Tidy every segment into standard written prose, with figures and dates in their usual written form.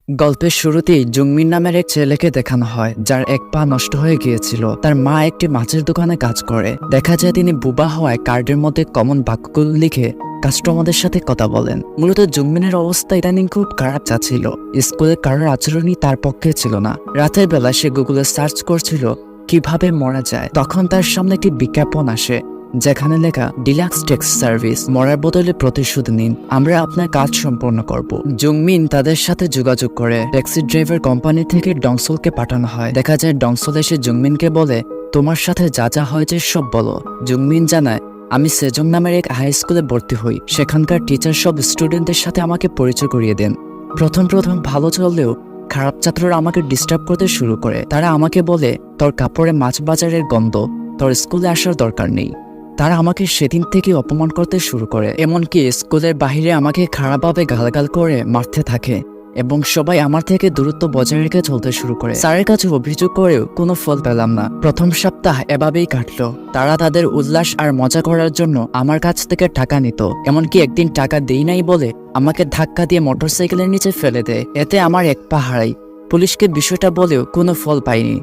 গল্পের শুরুতেই জুংমিন নামের এক ছেলেকে দেখানো হয় যার এক পা নষ্ট হয়ে গিয়েছিল। তার মা একটি মাছের দোকানে কাজ করে। দেখা যায় তিনি বুবা হওয়ায় কার্ডের মধ্যে কমন বাক্যগুলো লিখে কাস্টমারদের সাথে কথা বলেন। মূলত জুংমিনের অবস্থা ইদানিং খুব খারাপ যাচ্ছিল। স্কুলে কারোর আচরণই তার পক্ষে ছিল না। রাতের বেলা সে গুগলে সার্চ করছিল কিভাবে মরা যায়। তখন তার সামনে একটি বিজ্ঞাপন আসে যেখানে লেখা ডিলাক্স ট্যাক্সি সার্ভিস, মরার বদলে প্রতিশোধ নিন, আমরা আপনার কাজ সম্পন্ন করব। জুংমিন তাদের সাথে যোগাযোগ করে। ট্যাক্সি ড্রাইভার কোম্পানি থেকে ডংসলকে পাঠানো হয়। দেখা যায় ডংসল এসে জুংমিনকে বলে, তোমার সাথে যা যা হয়েছে সব বলো। জুংমিন জানায়, আমি সেজং নামের এক হাই স্কুলে ভর্তি হই। সেখানকার টিচার সব স্টুডেন্টদের সাথে আমাকে পরিচয় করিয়ে দেন। প্রথম ভালো চললেও খারাপ ছাত্ররা আমাকে ডিস্টার্ব করতে শুরু করে। তারা আমাকে বলে, তোর কাপড়ে মাছ বাজারের গন্ধ, তোর স্কুলে আসার দরকার নেই। তারা আমাকে সেদিন থেকে অপমান করতে শুরু করে। এমনকি স্কুলের বাহিরে আমাকে খারাপভাবে গালাগাল করে মারতে থাকে এবং সবাই আমার থেকে দূরত্ব বজায় রেখে চলতে শুরু করে। স্যারের কাছে অভিযোগ করেও কোনো ফল পেলাম না। প্রথম সপ্তাহ এভাবেই কাটলো। তারা তাদের উল্লাস আর মজা করার জন্য আমার কাছ থেকে টাকা নিত। এমনকি একদিন টাকা দেই নাই বলে আমাকে ধাক্কা দিয়ে মোটরসাইকেলের নিচে ফেলে দেয়। এতে আমার এক পা হারাই। পুলিশকে বিষয়টা বলেও কোনো ফল পাইনি।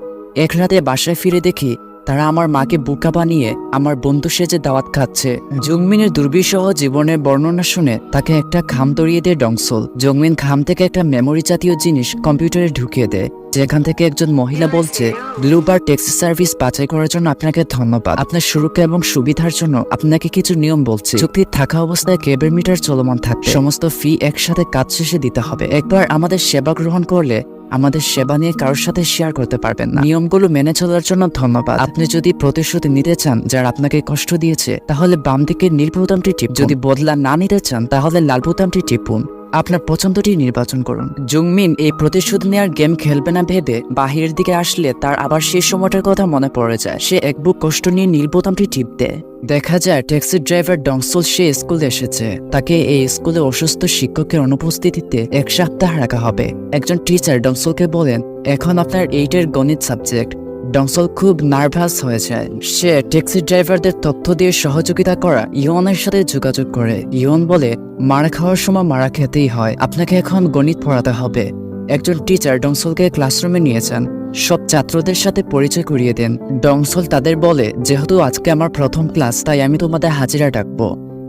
এক রাতে বাসায় ফিরে দেখি তারা আমার মাকে বোকা বানিয়ে আমার বন্ধু সেজে দাওয়াত খাচ্ছে। জুংমিনের দুর্বিষহ জীবনের বর্ণনা শুনে তাকে একটা খাম ধরিয়ে দেয় ডংসল। জুংমিন খাম থেকে একটা মেমোরি জাতীয় জিনিস কম্পিউটারে ঢুকিয়ে দেয়, যেখান থেকে একজন মহিলা বলছে, ব্লুবার ট্যাক্সি সার্ভিস বাছাই করার জন্য আপনাকে ধন্যবাদ। আপনার সুরক্ষা এবং সুবিধার জন্য আপনাকে কিছু নিয়ম বলছি। চুক্তি থাকা অবস্থায় কেবের মিটার চলমান থাকবে। সমস্ত ফি একসাথে কাজ শেষে দিতে হবে। একবার আমাদের সেবা গ্রহণ করলে আমাদের সেবা নিয়ে কারোর সাথে শেয়ার করতে পারবেন না। নিয়মগুলো মেনে চলার জন্য ধন্যবাদ। আপনি যদি প্রতিশোধ নিতে চান যারা আপনাকে কষ্ট দিয়েছে, তাহলে বাম দিকের নীল বোতামটি টিপুন। যদি বদলা না নিতে চান তাহলে লাল বোতামটি টিপুন। আপনার পছন্দটি নির্বাচন করুন। জুংমিন এই প্রতিশোধ নেওয়ার গেম খেলবে না ভেবে বাহিরের দিকে আসলে তার আবার সেই সময়টার কথা মনে পড়ে যায়। সে এক বুক কষ্ট নিয়ে নীল বোতামটি টিপ দেয়। দেখা যায় ট্যাক্সি ড্রাইভার ডংসল সে স্কুলে এসেছে। তাকে এই স্কুলে অসুস্থ শিক্ষকের অনুপস্থিতিতে এক সপ্তাহ রাখা হবে। একজন টিচার ডংসলকে বলেন, এখন আপনার 8 গণিত সাবজেক্ট। ডংসল খুব নার্ভাস হয়ে যায়। সে ট্যাক্সি ড্রাইভারদের তথ্য দিয়ে সহযোগিতা করা ইয়নের সাথে যোগাযোগ করে। ইয়ন বলে, মারা খাওয়ার সময় মারা খেতেই হয়, আপনাকে এখন গণিত পড়াতে হবে। একজন টিচার ডংসলকে ক্লাসরুমে নিয়েছেন। সব ছাত্রদের সাথে পরিচয় করিয়ে দেন। ডংসল তাদের বলে, যেহেতু আজকে আমার প্রথম ক্লাস, তাই আমি তোমাদের হাজিরা ডাকবো।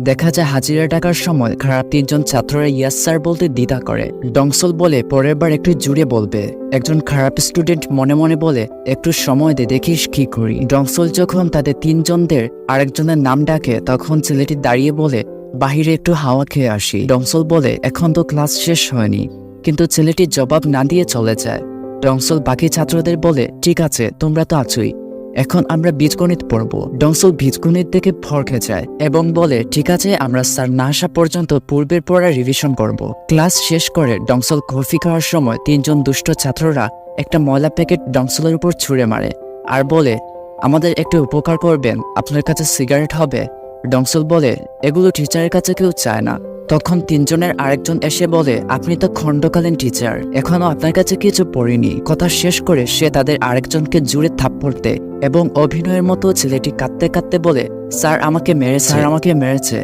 দেখা যায় হাজিরা ডাকার সময় খারাপ 3জন ছাত্ররা ইয়াস স্যার বলতে দ্বিধা করে। ডংসল বলে, পরের বার একটু জুড়ে বলবে। একজন খারাপ স্টুডেন্ট মনে মনে বলে, একটু সময় দে, দেখিস কি করি। ডংসল যখন তাদের 3জনদের আরেকজনের নাম ডাকে, তখন ছেলেটি দাঁড়িয়ে বলে, বাহিরে একটু হাওয়া খেয়ে আসি। ডংসল বলে, এখন তো ক্লাস শেষ হয়নি। কিন্তু ছেলেটি জবাব না দিয়ে চলে যায়। ডংসল বাকি ছাত্রদের বলে, ঠিক আছে, তোমরা তো আছোই, এখন আমরা বীজগণিত পড়ব। ডংসল বীজগণিত দেখে ভড়কে যায় এবং বলে, ঠিক আছে, আমরা স্যার না আসা পর্যন্ত পূর্বের পড়া রিভিশন করব। ক্লাস শেষ করে ডংসল কফি খাওয়ার সময় 3জন দুষ্ট ছাত্ররা একটা ময়লা প্যাকেট ডংসলের উপর ছুঁড়ে মারে আর বলে, আমাদের একটু উপকার করবেন, আপনার কাছে সিগারেট হবে? ডংসল বলে, এগুলো টিচারের কাছে কেউ চায় না। তখন 3জনের আরেকজন এসে বলে, আপনি তো খণ্ডকালীন টিচার, এখনো আপনার কাছে কিছু পড়িনি। কথা শেষ করে সে তাদের আরেকজনকে জুড়ে থাপ্পড় দেয় এবং অভিনয়ের মতো ছেলেটি কাঁদতে কাঁদতে বলে, স্যার আমাকে মেরেছে, স্যার আমাকে মেরেছে।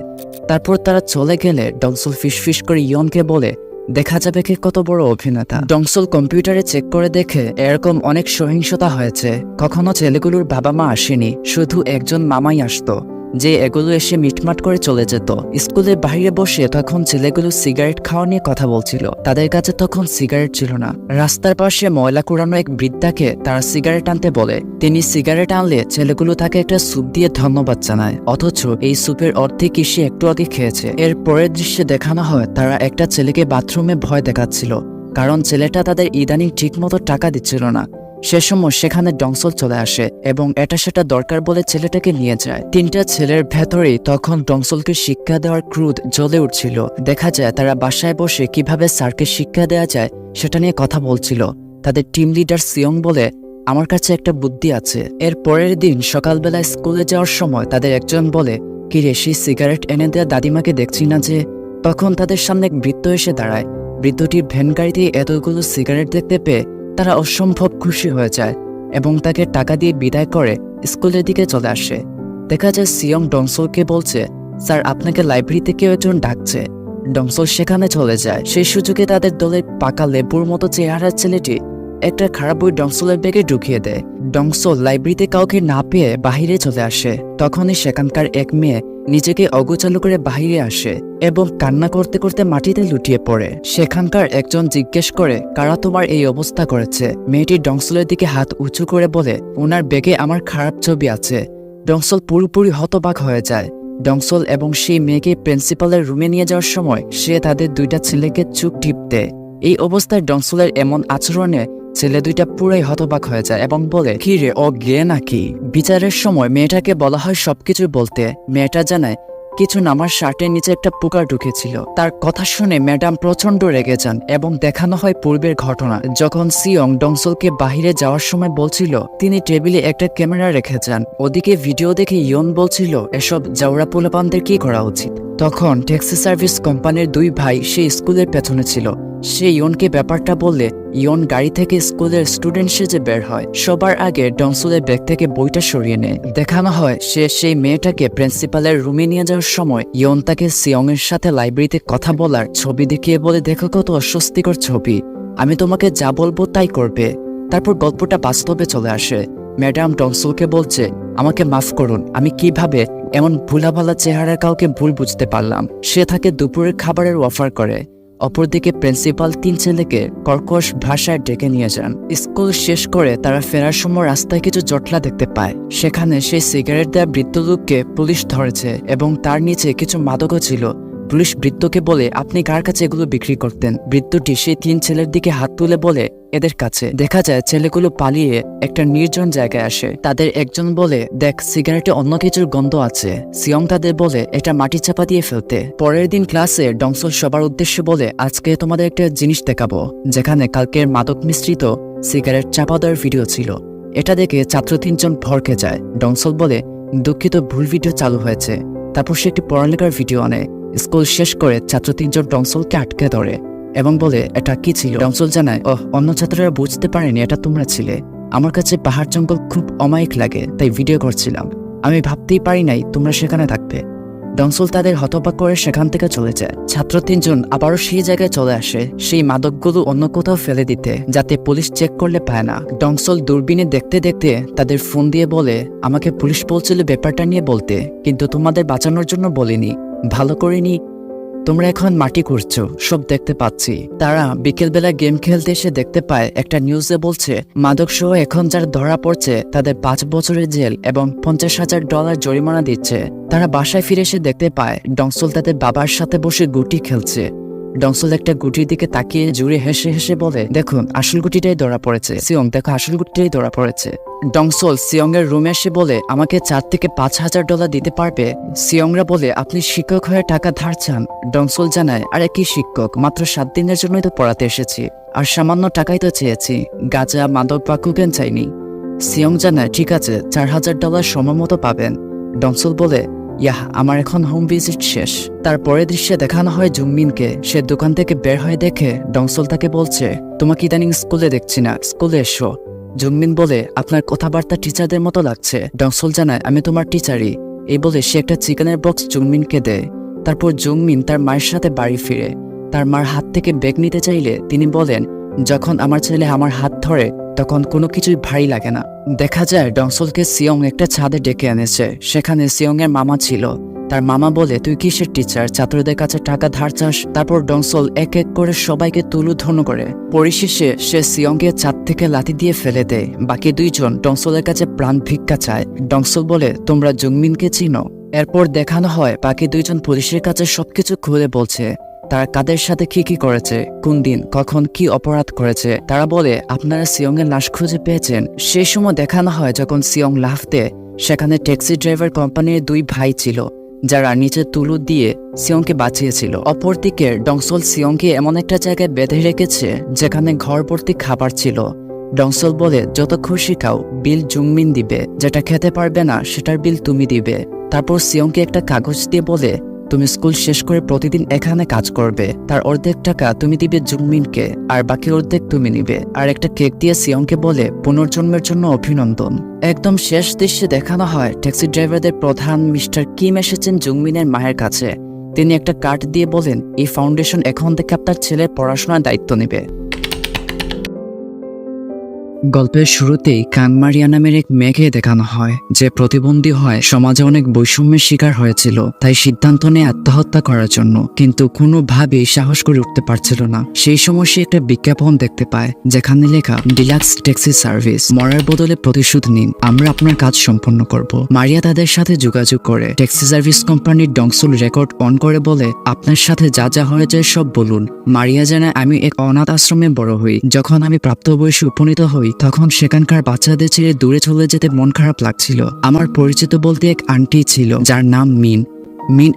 তারপর তারা চলে গেলে ডংসল ফিসফিস করে ইয়নকে বলে, দেখা যাবে কে কত বড় অভিনেতা। ডংসল কম্পিউটারে চেক করে দেখে এরকম অনেক সহিংসতা হয়েছে। কখনো ছেলেগুলোর বাবা মা আসেনি, শুধু একজন মামাই আসতো, যে এগুলো এসে মিটমাট করে চলে যেত। স্কুলের বাইরে বসে তখন ছেলেগুলো সিগারেট খাওয়া নিয়ে কথা বলছিল। তাদের কাছে তখন সিগারেট ছিল না। রাস্তার পাশে ময়লা কুড়ানো এক বৃদ্ধাকে তারা সিগারেট আনতে বলে। তিনি সিগারেট আনলে ছেলেগুলো তাকে একটা স্যুপ দিয়ে ধন্যবাদ জানায়, অথচ এই স্যুপের অর্ধেক সে একটু আগে খেয়েছে। এর পরের দৃশ্যে দেখানো হয় তারা একটা ছেলেকে বাথরুমে ভয় দেখাচ্ছিল, কারণ ছেলেটা তাদের ইদানিং ঠিক মতো টাকা দিচ্ছিল না। সে সময় সেখানে ডংসল চলে আসে এবং এটা সেটা দরকার বলে ছেলেটাকে নিয়ে যায়। 3টা ছেলের ভেতরেই তখন ডংসলকে শিক্ষা দেওয়ার ক্রোধ জ্বলে উঠছিল। দেখা যায় তারা বাসায় বসে কিভাবে স্যারকে শিক্ষা দেওয়া যায় সেটা নিয়ে কথা বলছিল। তাদের টিম লিডার সিয়ং বলে, আমার কাছে একটা বুদ্ধি আছে। এর পরের দিন সকালবেলা স্কুলে যাওয়ার সময় তাদের একজন বলে, কিরে, সেই সিগারেট এনে দেওয়া দাদিমাকে দেখছি না যে? তখন তাদের সামনে এক বৃদ্ধ এসে দাঁড়ায়। বৃদ্ধটির ভ্যান গাড়িতে এতগুলো সিগারেট দেখতে পেয়ে তারা অসম্ভব খুশি হয়ে যায় এবং তাকে টাকা দিয়ে বিদায় করে স্কুলের দিকে চলে আসে। দেখা যায় সিয়ং ডংসলকে বলছে, স্যার আপনাকে লাইব্রেরিতে কেউ একজন ডাকছে। ডংসল সেখানে চলে যায়। সেই সুযোগে তাদের দলের পাকা লেবুর মতো চেহারার ছেলেটি একটা খারাপ বই ডংসলের ব্যাগে ঢুকিয়ে দেয়। ডংসল লাইব্রেরিতে কাউকে না পেয়ে বাহিরে চলে আসে। তখনই সেখানকার এক মেয়ে নিজেকে অগোছালো করে বাহিরে আসে এবং কান্না করতে করতে মাটিতে লুটিয়ে পড়ে। সেখানকার একজন জিজ্ঞেস করে, কারা তোমার এই অবস্থা করেছে? মেয়েটি ডংসলের দিকে হাত উঁচু করে বলে, ওনার ব্যাগে আমার খারাপ ছবি আছে। ডংসল পুরোপুরি হতবাক হয়ে যায়। ডংসল এবং সেই মেয়েকে প্রিন্সিপালের রুমে নিয়ে যাওয়ার সময় সে তাদের দুইটা ছেলেকে চুপ টিপ দেয়। এই অবস্থায় ডংসলের এমন আচরণে ছেলে দুইটা পুরাই হতবাক হয়ে যায় এবং বলে, কি রে, ও গে নাকি? বিচারের সময় মেয়েটাকে বলা হয় সবকিছু বলতে। মেয়েটা জানায়, কিছু না, আমার শার্টের নিচে একটা পোকা ঢুকেছিল। তার কথা শুনে ম্যাডাম প্রচন্ড রেগে যান এবং দেখানো হয় পূর্বের ঘটনা। যখন সিয়ং ডংসলকে বাহিরে যাওয়ার সময় বলছিল, তিনি টেবিলে একটা ক্যামেরা রেখে যান। ওদিকে ভিডিও দেখে ইয়ন বলছিল, এসব জাউরা পোলাপানদের কি করা উচিত। তখন ট্যাক্সি সার্ভিস কোম্পানির দুই ভাই সেই স্কুলের পেছনে ছিল। সে ইয়নকে ব্যাপারটা বললে ইয়ন গাড়ি থেকে স্কুলের স্টুডেন্ট সেজে বের হয়। সবার আগে ডংসলের ব্যাগ থেকে বইটা সরিয়ে নেয়। দেখানো হয় সে সেই মেয়েটাকে প্রিন্সিপালের রুমে নিয়ে যাওয়ার সময় ইয়ন তাকে সিয়ং এর সাথে লাইব্রেরিতে কথা বলার ছবি দেখিয়ে বলে, দেখো কত অস্বস্তিকর ছবি, আমি তোমাকে যা বলবো তাই করবে। তারপর গল্পটা বাস্তবে চলে আসে। ম্যাডাম ডংসলকে বলছে, আমাকে মাফ করুন, আমি কিভাবে এমন ভুলাভালা চেহারার কাউকে ভুল বুঝতে পারলাম। সে তাকে দুপুরের খাবারের অফার করে। অপরদিকে প্রিন্সিপাল তিন ছেলেকে কর্কশ ভাষায় ডেকে নিয়ে যান। স্কুল শেষ করে তারা ফেরার সময় রাস্তায় কিছু জটলা দেখতে পায়। সেখানে সেই সিগারেট দেওয়া বৃদ্ধ লোককে পুলিশ ধরেছে এবং তার নিচে কিছু মাদকও ছিল। পুলিশ বৃদ্ধকে বলে, আপনি কার কাছে এগুলো বিক্রি করতেন? বৃদ্ধটি সেই তিন ছেলের দিকে হাত তুলে বলে, এদের কাছে। দেখা যায় ছেলেগুলো পালিয়ে একটা নির্জন জায়গায় আসে। তাদের একজন বলে, দেখ, সিগারেটে অন্য কিছুর গন্ধ আছে। সিয়ং তাদের বলে এটা মাটি চাপা দিয়ে ফেলতে। পরের দিন ক্লাসে ডংসল সবার উদ্দেশ্যে বলে, আজকে তোমাদের একটা জিনিস দেখাবো, যেখানে কালকের মাদক মিশ্রিত সিগারেট চাপা দেওয়ার ভিডিও ছিল। এটা দেখে ছাত্র তিনজন ভরকে যায়। ডংসল বলে, দুঃখিত, ভুল ভিডিও চালু হয়েছে। তারপর সে একটি পড়ালেখার ভিডিও আনে। স্কুল শেষ করে ছাত্র তিনজন ডংসলকে আটকে ধরে এবং বলে, এটা কি ছিল? ডংসল জানায়, অন্য ছাত্ররা বুঝতে পারেনি এটা তোমরা ছিলে। আমার কাছে পাহাড় জঙ্গল খুব অমায়িক লাগে, তাই ভিডিও করছিলাম। আমি ভাবতেই পারি নাই তোমরা সেখানে থাকবে। ডংসল তাদের হতবাক করে সেখান থেকে চলে যায়। ছাত্র তিনজন আবারও সেই জায়গায় চলে আসে সেই মাদকগুলো অন্য কোথাও ফেলে দিতে, যাতে পুলিশ চেক করলে পায় না। ডংসল দূরবীনে দেখতে দেখতে তাদের ফোন দিয়ে বলে, আমাকে পুলিশ বলছিল ব্যাপারটা নিয়ে বলতে, কিন্তু তোমাদের বাঁচানোর জন্য বলিনি, ভালো করিনি। তোমরা এখন মাটি করছো, সব দেখতে পাচ্ছি। তারা বিকেলবেলা গেম খেলতে এসে দেখতে পায় একটা নিউজে বলছে, মাদক সহ এখন যারা ধরা পড়ছে তাদের 5 বছরের জেল এবং $50,000 জরিমানা দিচ্ছে। তারা বাসায় ফিরে এসে দেখতে পায় ডংসল তাদের বাবার সাথে বসে গুটি খেলছে। ডংসল একটা গুটির দিকে তাকিয়ে জুড়ে হেসে হেসে বলে, দেখুন, আসল গুটিটাই ধরা পড়েছে। সিয়ং, দেখো, আসল গুটিটাই ধরা পড়েছে। ডংসল সিয়ং এর রুমে এসে বলে, আমাকে $4 থেকে $5,000 দিতে পারবে? সিয়ংরা বলে, আপনি শিক্ষক হয়ে টাকা ধার চান? ডংসল জানায়, আরে কি শিক্ষক, মাত্র 7 দিনের জন্যই তো পড়াতে এসেছি, আর সামান্য টাকাই তো চেয়েছি, গাঁজা মাদক বা কোকেন চাইনি। সিয়ং জানায়, ঠিক আছে, $4,000 সময় মতো পাবেন। ডংসল বলে, আমার এখন হোম ভিজিট শেষ। তারপরে দৃশ্যে দেখানো হয় জুংমিনকে। সে দোকান থেকে বের হয়ে দেখে ডংসল তাকে বলছে, তোমাকে ইদানিং স্কুলে দেখছি না, স্কুলে এসো। জুংমিন বলে, আপনার কথাবার্তা টিচারদের মতো লাগছে। ডংসল জানায়, আমি তোমার টিচারই। এই বলে সে একটা চিকেনের বক্স জুংমিনকে দেয়। তারপর জুংমিন তার মায়ের সাথে বাড়ি ফিরে। তার মার হাত থেকে ব্যাগ নিতে চাইলে তিনি বলেন, যখন আমার ছেলে আমার হাত ধরে তখন কোনো কিছুই ভারী লাগে না। দেখা যায় ডংসলকে সিয়ং একটা ছাদে ডেকে এনেছে। সেখানে সিয়ং এর মামা ছিল। তার মামা বলে, তুই কিসের টিচার, ছাত্রদের কাছে টাকা ধার চাস? তারপর ডংসল এক এক করে সবাইকে তুলুধন্য করে। পরিশেষে সে সিয়ংকে ছাদ থেকে লাথি দিয়ে ফেলে দেয়। বাকি দুইজন ডংসলের কাছে প্রাণ ভিক্ষা চায়। ডংসল বলে, তোমরা জুংমিনকে চিনো? এরপর দেখানো হয় বাকি দুইজন পুলিশের কাছে সবকিছু খুলে বলছে, তারা কাদের সাথে কি করেছে, কোন দিন কখন কি অপরাধ করেছে। তারা বলে, আপনারা সিয়ং এর লাশ খুঁজে পেয়েছেন। সেই সময় দেখানো হয় যখন সিয়ং লাফতে, সেখানে ট্যাক্সি ড্রাইভার কোম্পানির 2 ভাই ছিল, যারা নিচে তুলু দিয়ে সিয়ংকে বাঁচিয়েছিল। অপরদিকে ডংসল সিয়ংকে এমন একটা জায়গায় বেঁধে রেখেছে যেখানে ঘর ভর্তি খাবার ছিল। ডংসল বলে, যত খুশি খাও, বিল জুংমিন দিবে, যেটা খেতে পারবে না সেটার বিল তুমি দিবে। তারপর সিয়ংকে একটা কাগজ দিয়ে বলে, তুমি স্কুল শেষ করে প্রতিদিন এখানে কাজ করবে, তার অর্ধেক টাকা তুমি দিবে জুংমিনকে, আর বাকি অর্ধেক তুমি নিবে। আর একটা কেক দিয়ে সিয়ংকে বলে, পুনর্জন্মের জন্য অভিনন্দন। একদম শেষ দৃশ্যে দেখানো হয় ট্যাক্সি ড্রাইভারদের প্রধান মিস্টার কিম এসেছেন জুংমিনের মায়ের কাছে। তিনি একটা কার্ড দিয়ে বলেন এই ফাউন্ডেশন এখন থেকে আপনার ছেলের পড়াশোনার দায়িত্ব নেবে। গল্পের শুরুতেই কানমারিয়া নামের এক মেয়েকে দেখানো হয় যে প্রতিবন্ধী হয়, সমাজে অনেক বৈষম্যের শিকার হয়েছিল, তাই সিদ্ধান্ত নেয় আত্মহত্যা করার জন্য, কিন্তু কোনোভাবেই সাহস করে উঠতে পারছিল না। সেই সময় সে একটা বিজ্ঞাপন দেখতে পায় যেখানে লেখা ডিলাক্স ট্যাক্সি সার্ভিস, মরার বদলে প্রতিশোধ নিন, আমরা আপনার কাজ সম্পন্ন করব। মারিয়া তাদের সাথে যোগাযোগ করে। ট্যাক্সি সার্ভিস কোম্পানির ডংসুল রেকর্ড অন করে বলে আপনার সাথে যা যা হয়েছে সব বলুন। মারিয়া জানায় আমি এক অনাথ আশ্রমে বড় হই, যখন আমি প্রাপ্তবয়সে উপনীত হই তখন সেখানকার বাচ্চাদের ছেড়ে দূরে চলে যেতে মন খারাপ লাগছিল। আমার পরিচিত বলতে এক আন্টি ছিল যার নাম মিন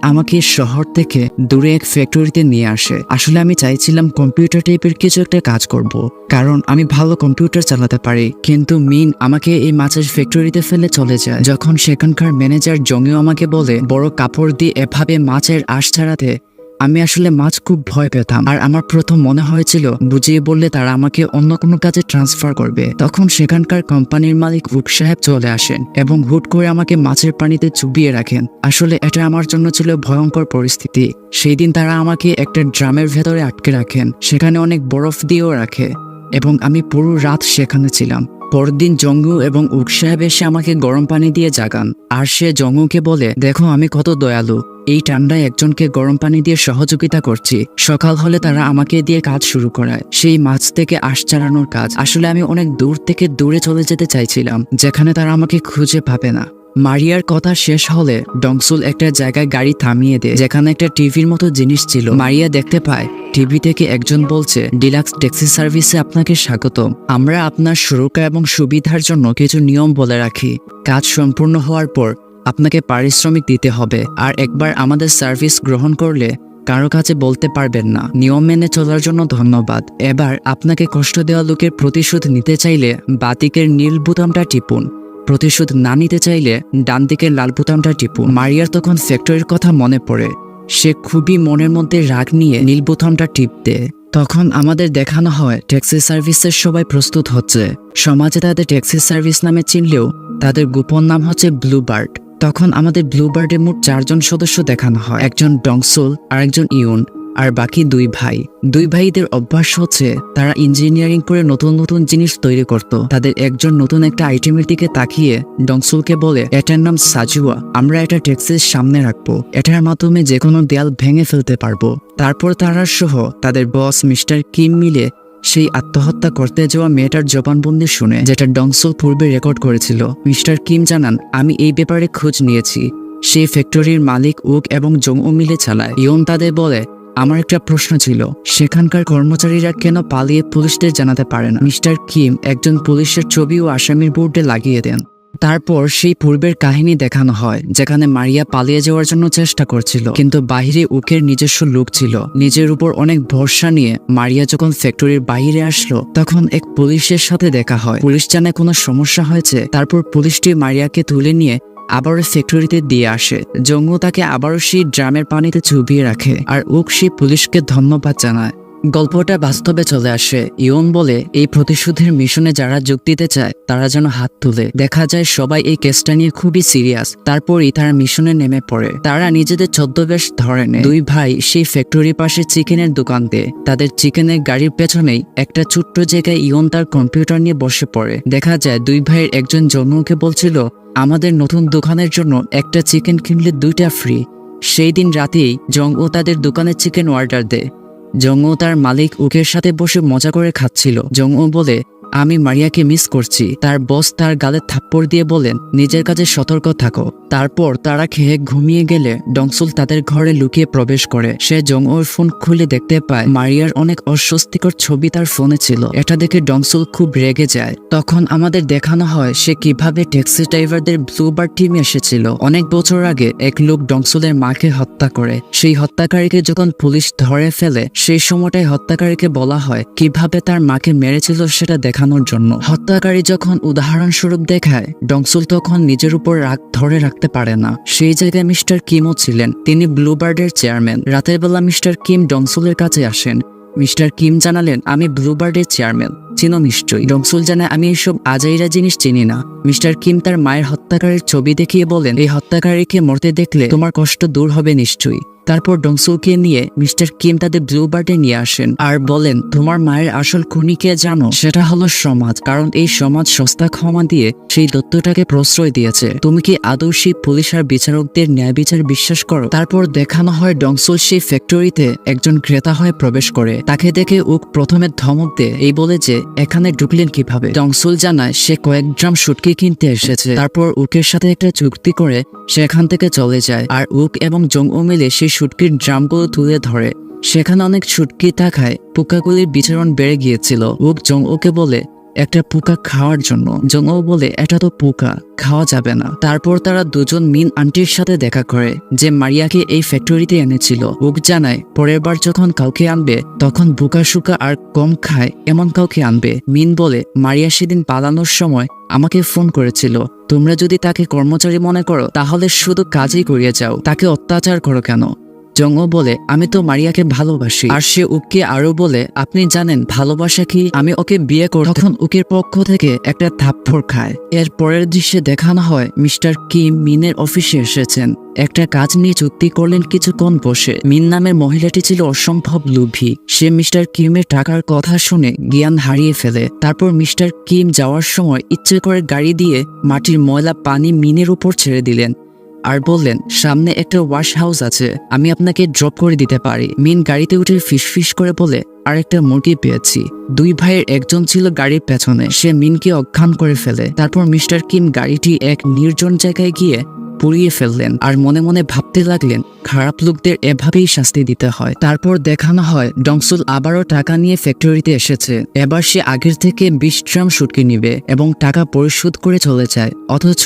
আমাকে শহর থেকে দূরে এক ফ্যাক্টরিতে নিয়ে আসে। আসলে আমি চাইছিলাম কম্পিউটার টাইপের কিছু একটা কাজ করব, কারণ আমি ভালো কম্পিউটার চালাতে পারি, কিন্তু মিন আমাকে এই মাছের ফ্যাক্টরিতে ফেলে চলে যায়। যখন সেখানকার ম্যানেজার জমিও আমাকে বলে বড় কাপড় দিয়ে এভাবে মাছের আঁশ ছাড়াতে, আমি আসলে মাছ খুব ভয় পেতাম, আর আমার প্রথম মনে হয়েছিল বুঝিয়ে বললে তারা আমাকে অন্য কোনো কাজে ট্রান্সফার করবে। তখন সেখানকার কোম্পানির মালিক উক সাহেব চলে আসেন এবং হুট করে আমাকে মাছের পানিতে চুবিয়ে রাখেন। আসলে এটা আমার জন্য ছিল ভয়ঙ্কর পরিস্থিতি। সেই দিন তারা আমাকে একটা ড্রামের ভেতরে আটকে রাখেন, সেখানে অনেক বরফ দিয়েও রাখে এবং আমি পুরো রাত সেখানে ছিলাম। পরদিন জঙ্গু এবং উক সাহেব এসে আমাকে গরম পানি দিয়ে জাগান, আর সে জঙ্গুকে বলে দেখো আমি কত দয়ালু, এই ঠান্ডায় একজনকে গরম পানি দিয়ে সহযোগিতা করছি। সকাল হলে তারা আমাকে দিয়ে কাজ শুরু করায়, সেই মাছ থেকে আঁশ চালানোর কাজ। আসলে আমি অনেক দূর থেকে দূরে চলে যেতে চাইছিলাম, যেখানে তারা আমাকে খুঁজে পাবে না। মারিয়ার কথা শেষ হলে ডংসুল একটা জায়গায় গাড়ি থামিয়ে দেয় যেখানে একটা টিভির মতো জিনিস ছিল। মারিয়া দেখতে পায় টিভি থেকে একজন বলছে ডিলাক্স ট্যাক্সি সার্ভিসে আপনাকে স্বাগত, আমরা আপনার সুরক্ষা এবং সুবিধার জন্য কিছু নিয়ম বলে রাখি। কাজ সম্পূর্ণ হওয়ার পর আপনাকে পারিশ্রমিক দিতে হবে, আর একবার আমাদের সার্ভিস গ্রহণ করলে কারো কাছে বলতে পারবেন না। নিয়ম মেনে চলার জন্য ধন্যবাদ। এবার আপনাকে কষ্ট দেওয়া লোকের প্রতিশোধ নিতে চাইলে বাতিকের নীল বোতামটা টিপুন, প্রতিশোধ না নিতে চাইলে ডান দিকের লাল বোতামটা টিপুন। মারিয়ার তখন ফ্যাক্টরির কথা মনে পড়ে, সে খুবই মনের মধ্যে রাগ নিয়ে নীল বোতামটা টিপতে। তখন আমাদের দেখানো হয় ট্যাক্সি সার্ভিসের সবাই প্রস্তুত হচ্ছে। সমাজে তাদের ট্যাক্সি সার্ভিস নামে চিনলেও তাদের গোপন নাম হচ্ছে ব্লুবার্ড। তখন আমাদের ব্লুবার্ডে মোট 4 জন সদস্য দেখানো হয়, একজন ডংসুল, আরেকজন ইউন, আর বাকি 2 ভাই। 2 ভাইদের অভ্যাস হচ্ছে তারা ইঞ্জিনিয়ারিং করে নতুন নতুন জিনিস তৈরি করত। তাদের একজন নতুন একটা আইটেমের দিকে তাকিয়ে ডংসুলকে বলে এটার নাম সাজুয়া, আমরা এটা ট্যাক্সির সামনে রাখবো, এটার মাধ্যমে যে কোনো দেয়াল ভেঙে ফেলতে পারবো। তারপর তারা সহ তাদের বস মিস্টার কিম মিলে সেই আত্মহত্যা করতে যাওয়া মেয়েটার জবানবন্দি শুনে, যেটা ডংসুল পূর্বে রেকর্ড করেছিল। মিস্টার কিম জানান আমি এই ব্যাপারে খোঁজ নিয়েছি, সেই ফ্যাক্টরির মালিক উক এবং জংউ মিলে চালায়। ইয়ন তাদের বলে আমার একটা প্রশ্ন ছিল, সেখানকার কর্মচারীরা কেন পালিয়ে পুলিশদের জানাতে পারে না? মিস্টার কিম একজন পুলিশের ছবি ও আসামির বোর্ডে লাগিয়ে দেন। তারপর সেই পূর্বের কাহিনী দেখানো হয় যেখানে মারিয়া পালিয়ে যাওয়ার জন্য চেষ্টা করছিল, কিন্তু বাহিরে উকের নিজস্ব লোক ছিল। নিজের উপর অনেক ভরসা নিয়ে মারিয়া যখন ফ্যাক্টরির বাইরে আসলো তখন এক পুলিশের সাথে দেখা হয়। পুলিশ জানে কোনো সমস্যা হয়েছে। তারপর পুলিশটি মারিয়াকে তুলে নিয়ে আবারও ফ্যাক্টরিতে দিয়ে আসে। জঙ্গু তাকে আবারও সেই ড্রামের পানিতে চুবিয়ে রাখে, আর উক সেই পুলিশকে ধন্যবাদ জানায়। গল্পটা বাস্তবে চলে আসে। ইয়ন বলে এই প্রতিশোধের মিশনে যারা যোগ দিতে চায় তারা যেন হাত তুলে। দেখা যায় সবাই এই কেসটা নিয়ে খুবই সিরিয়াস। তারপরই তারা মিশনে নেমে পড়ে। তারা নিজেদের ছদ্মবেশ ধরে নেয়। 2 ভাই সেই ফ্যাক্টরির পাশে চিকেনের দোকান দেয়। তাদের চিকেনের গাড়ির পেছনেই একটা ছোট্ট জায়গায় ইয়ন তার কম্পিউটার নিয়ে বসে পড়ে। দেখা যায় 2 ভাইয়ের একজন জন্মকে বলছিল আমাদের নতুন দোকানের জন্য একটা চিকেন কিনলে 2টা ফ্রি। সেই দিন রাতেই জংউ তাদের দোকানের চিকেন অর্ডার দেয়। জংউ তার মালিক উকের সাথে বসে মজা করে খাচ্ছিল। জংউ বলে আমি মারিয়াকে মিস করছি। তার বস তার গালে থাপ্পড় দিয়ে বলেন নিজের কাজে সতর্ক থাকো। তারপর তারা খেয়ে ঘুমিয়ে গেলে ডংসুল তাদের ঘরে লুকিয়ে প্রবেশ করে। সে জংউর ফোন খুলে দেখতে পায় মারিয়ার অনেক অস্বস্তিকর ছবি তার ফোনে ছিল। এটা দেখে ডংসুল খুব রেগে যায়। তখন আমাদের দেখানো হয় সে কিভাবে ট্যাক্সি ড্রাইভারদের ব্লুবার্ড টিমে এসেছিল। অনেক বছর আগে এক লোক ডংসুলের মাকে হত্যা করে। সেই হত্যাকারীকে যখন পুলিশ ধরে ফেলে সেই সময়টাই হত্যাকারীকে বলা হয় কিভাবে তার মাকে মেরেছিল সেটা দেখানোর জন্য। হত্যাকারী যখন উদাহরণস্বরূপ দেখায় ডংসুল তখন নিজের উপর রাগ ধরে রাখতে পারে না। সেই জায়গায় মিস্টার কিমও ছিলেন। তিনি ব্লুবার্ডের চেয়ারম্যান। রাতের বেলা মিস্টার কিম ডংসুলের কাছে আসেন। মিস্টার কিম জানালেন আমি ব্লুবার্ডের চেয়ারম্যান, চিনো নিশ্চয়ই। ডংসুল জানায় আমি এইসব আজাইরা জিনিস চিনি না। মিস্টার কিম তার মায়ের হত্যাকারীর ছবি দেখিয়ে বলেন এই হত্যাকারীকে মরতে দেখলে তোমার কষ্ট দূর হবে নিশ্চয়ই। তারপর ডংসুলকে নিয়ে মিস্টার কিম তাদের ব্লু বার্ডে নিয়ে আসেন আর বলেন তোমার মায়ের আসল খুনিকে জানো, সেটা হলো সমাজ, কারণ এই সমাজ সস্তা ক্ষমা দিয়ে সেই দত্তটাকে প্রশ্রয় দিয়েছে। তুমি কি আদৌ সেই পুলিশ আর বিচারকদের ন্যায় বিচার বিশ্বাস করো? তারপর দেখানো হয় ডংসুল সেই ফ্যাক্টরিতে একজন ক্রেতা হয়ে প্রবেশ করে। তাকে দেখে উক প্রথমে ধমক দেয়, এই বলে যে এখানে ঢুকলেন কিভাবে। ডংসুল জানায় সে কয়েক ড্রাম শুটকি কিনতে এসেছে। তারপর উকের সাথে একটা চুক্তি করে সেখান থেকে চলে যায় আর উক এবং জংউ মিলে সেই শুটকির ড্রামগুলো তুলে ধরে। সেখানে অনেক শুটকি থাকায় পোকাগুলির বিচরণ বেড়ে গিয়েছিল। উক জংউকে বলে একটা পোকা খাওয়ার জন্য। জংউ বলে এটা তো পোকা, খাওয়া যাবে না। তারপর তারা দুজন মিন আন্টির সাথে দেখা করে যে মারিয়াকে এই ফ্যাক্টরিতে এনেছিল। উক জানায় পরের বার যখন কাউকে আনবে তখন বোকা শুকা আর কম খায় এমন কাউকে আনবে। মিন বলে মারিয়া সেদিন পালানোর সময় আমাকে ফোন করেছিল, তোমরা যদি তাকে কর্মচারী মনে করো তাহলে শুধু কাজই করিয়ে যাও, তাকে অত্যাচার করো কেন? জংও বলে আমি তো মারিয়াকে ভালোবাসি। আর সে উককে আরো বলে আপনি জানেন ভালোবাসা কি, আমি ওকে বিয়ে করব। তখন উকের পক্ষ থেকে একটা থাপ্পড় খায়। এর পরের দৃশ্যে দেখানো হয় মিস্টার কিম মিনের অফিসে এসেছেন। একটা কাজ নিয়ে চুক্তি করলেন কিছুক্ষণ বসে। মিন নামের মহিলাটি ছিল অসম্ভব লোভী। সে মিস্টার কিমের টাকার কথা শুনে জ্ঞান হারিয়ে ফেলে। তারপর মিস্টার কিম যাওয়ার সময় ইচ্ছে করে গাড়ি দিয়ে মাটির ময়লা পানি মিনের উপর ছেড়ে দিলেন আর বললেন সামনে একটা ওয়াশ হাউস আছে, আমি আপনাকে ড্রপ করে দিতে পারি। মিন গাড়িতে উঠে ফিসফিস করে বলে আর একটা মুরগি পেয়েছি। দুই ভাইয়ের একজন ছিল গাড়ির পেছনে, সে মিনকে অজ্ঞান করে ফেলে। তারপর মিস্টার কিম গাড়িটি এক নির্জন জায়গায় গিয়ে পুড়িয়ে ফেললেন আর মনে মনে ভাবতে লাগলেন খারাপ লোকদের এভাবেই শাস্তি দিতে হয়। তারপর দেখানো হয় ডংসুল আবারও টাকা নিয়ে ফ্যাক্টরিতে এসেছে। এবার সে আগের থেকে 20 ড্রাম শুটকি নিবে এবং টাকা পরিশোধ করে চলে যায়। অথচ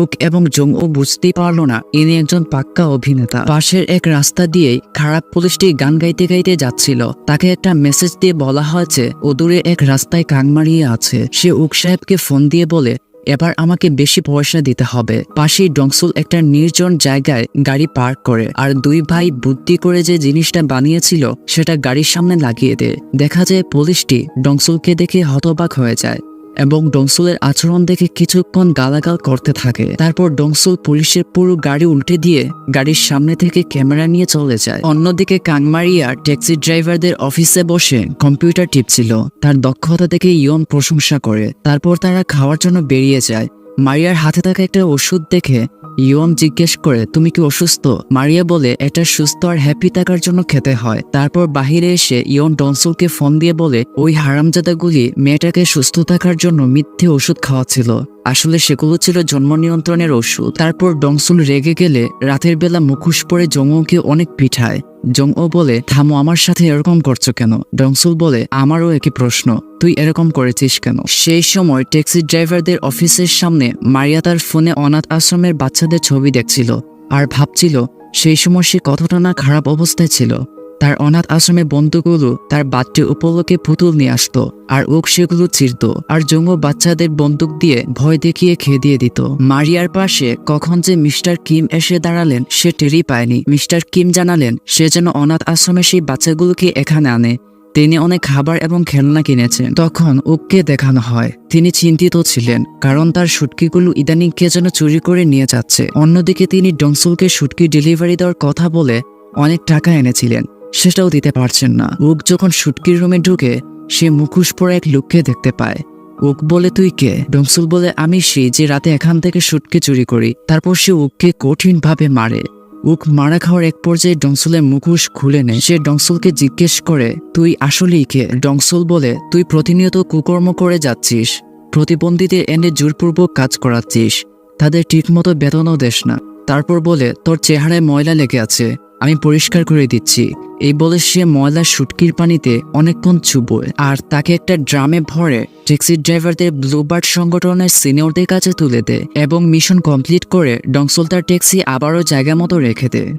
উক এবং জংউ বুঝতেই পারল না ইনি একজন পাক্কা অভিনেতা। পাশের এক রাস্তা দিয়েই খারাপ পুলিশটি গান গাইতে গাইতে যাচ্ছিল। তাকে একটা মেসেজ দিয়ে বলা হয়েছে ও দূরে এক রাস্তায় কাং মারিয়ে আছে। সে উক সাহেবকে ফোন দিয়ে বলে এবার আমাকে বেশি পয়সা দিতে হবে। পাশেই ডংসুল একটা নির্জন জায়গায় গাড়ি পার্ক করে আর দুই ভাই বুদ্ধি করে যে জিনিসটা বানিয়েছিল সেটা গাড়ির সামনে লাগিয়ে দেয়। দেখা যায় পুলিশটি ডংসুলকে দেখে হতবাক হয়ে যায় এবং ডংসুলের আচরণ দেখে কিছুক্ষণ গালাগাল করতে থাকে। তারপর ডংসুল পুলিশের পুরো গাড়ি উল্টে দিয়ে গাড়ির সামনে থেকে ক্যামেরা নিয়ে চলে যায়। অন্যদিকে কাংমারিয়া ট্যাক্সি ড্রাইভারদের অফিসে বসে কম্পিউটার টিপছিল। তার দক্ষতা দেখে ইয়ন প্রশংসা করে। তারপর তারা খাওয়ার জন্য বেরিয়ে যায়। মারিয়ার হাতে থাকা একটা ওষুধ দেখে ইয়ন জিজ্ঞেস করে তুমি কি অসুস্থ? মারিয়া বলে এটা সুস্থ আর হ্যাপি থাকার জন্য খেতে হয়। তারপর বাহিরে এসে ইয়ন ডংসুলকে ফোন দিয়ে বলে ওই হারামজাদাগুলি মেয়েটাকে সুস্থ থাকার জন্য মিথ্যে ওষুধ খাওয়াচ্ছিল, আসলে সেগুলো ছিল জন্ম নিয়ন্ত্রণের ওষুধ। তারপর ডংসুল রেগে গেলে রাতের বেলা মুখোশ পরে জংউকে অনেক পিঠায়। জংউ বলে থামো, আমার সাথে এরকম করছো কেন? ডংসুল বলে আমারও একই প্রশ্ন, তুই এরকম করেছিস কেন? সেই সময় ট্যাক্সি ড্রাইভারদের অফিসের সামনে মারিয়া তার ফোনে অনাথ আশ্রমের বাচ্চাদের ছবি দেখছিল আর ভাবছিল সেই সময় সে কতটা না খারাপ অবস্থায় ছিল। তার অনাথ আশ্রমে বন্ধুগুলো তার বাচ্চা উপলক্ষে পুতুল নিয়ে আসতো আর ওক সেগুলো চিরত আর জংউ বাচ্চাদের বন্দুক দিয়ে ভয় দেখিয়ে খেদিয়ে দিত। মারিয়ার পাশে কখন যে মিস্টার কিম এসে দাঁড়ালেন সে টেরই পায়নি। মিস্টার কিম জানালেন সে যেন অনাথ আশ্রমে সেই বাচ্চাগুলোকে এখানে আনে। তিনি অনেক খাবার এবং খেলনা কিনেছেন। তখন উককে দেখানো হয় তিনি চিন্তিত ছিলেন কারণ তার শুটকিগুলো ইদানিং কে যেন চুরি করে নিয়ে যাচ্ছে। অন্যদিকে তিনি ডংসুলকে শুটকি ডেলিভারি দেওয়ার কথা বলে অনেক টাকা এনেছিলেন, সেটাও দিতে পারছেন না। উক যখন শুটকির রুমে ঢুকে সে মুখোশ পরে এক লোককে দেখতে পায়। উক বলে তুই কে? ডংসুল বলে আমি সেই যে রাতে এখান থেকে শুটকি চুরি করি। তারপর সে উককে কঠিন ভাবে মারে। উক মারা খাওয়ার এক পর্যায়ে ডংসুলের মুখোশ খুলে নেয়। সে ডংসুলকে জিজ্ঞেস করে তুই আসলেই কে? ডংসুল বলে তুই প্রতিনিয়ত কুকর্ম করে যাচ্ছিস, প্রতিবন্ধীদের এনে জোরপূর্বক কাজ করাচ্ছিস, তাদের ঠিকমতো বেতনও দেস না। তারপর বলে তোর চেহারায় ময়লা লেগে আছে, আমি পরিষ্কার করে দিচ্ছি। এই বলে সে ময়লা শুটকির পানিতে অনেকক্ষণ চুবোয় আর তাকে একটা ড্রামে ভরে ট্যাক্সি ড্রাইভারদের ব্লুবার্ড সংগঠনের সিনিয়রদের কাছে তুলে দেয় এবং মিশন কমপ্লিট করে ডংসুল তার ট্যাক্সি আবারও জায়গা মতো রেখে দেয়।